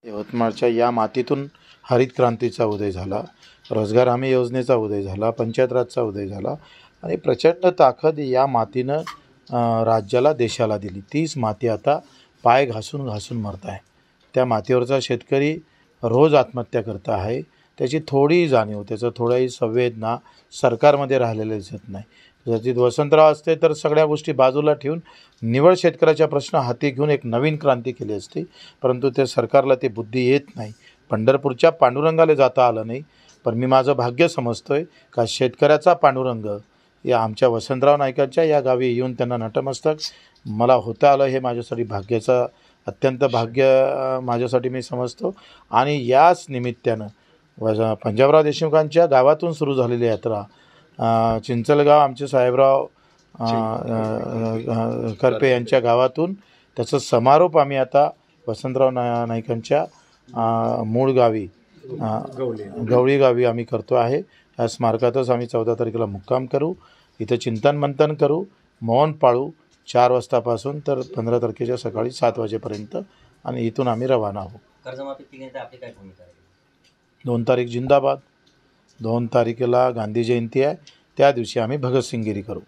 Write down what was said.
यवतमाळच्या या मातीतून हरित क्रांतीचा उदय झाला, रोजगार हमी योजनेचा उदय झाला, पंचायत राजचा उदय झाला आणि प्रचंड ताकद या मातीनं राज्याला देशाला दिली. तीच माती आता पाय घासून घासून मरत आहे. त्या मातीवरचा शेतकरी रोज आत्महत्या करत आहे. त्याची थोडी जाणीव, त्याचं थोडीही संवेदना सरकारमध्ये राहिलेलं दिसत नाही. जर ती वसंतराव असते तर सगळ्या गोष्टी बाजूला ठेवून निवड शेतकऱ्याच्या प्रश्न हाती घेऊन एक नवीन क्रांती केली असती. परंतु ते सरकारला ती बुद्धी येत नाही. पंढरपूरच्या पांडुरंगाला जाता आलं नाही. पण मी माझं भाग्य समजतोय का शेतकऱ्याचा पांडुरंग या आमच्या वसंतराव नाईकांच्या या गावी येऊन त्यांना नतमस्तक मला होता आलं, हे माझ्यासाठी भाग्याचं अत्यंत भाग्य माझ्यासाठी मी समजतो. आणि याच निमित्तानं पंजाबराव देशमुखांच्या गावातून सुरू झालेली यात्रा, चिंचलगाव आमचे साहेबराव करपे यांच्या गावातून त्याचा समारोप आम्ही आता वसंतराव नाईकांच्या मूळ गावी गवळी गावी आम्ही करतो आहे. या स्मारकातच आम्ही 14 तारखेला मुक्काम करू, इथं चिंतन मंथन करू, मौन पाळू 4 वाजतापासून तर 15 तारखेच्या सकाळी 7 वाजेपर्यंत आणि इथून आम्ही रवाना होऊ. कर्जमाफी आपली काय भूमिका आहे? 2 तारीख जिंदाबाद. 2 तारखेला गांधी जयंती आहे, त्या दिवशी आम्ही भगतसिंगगिरी करू.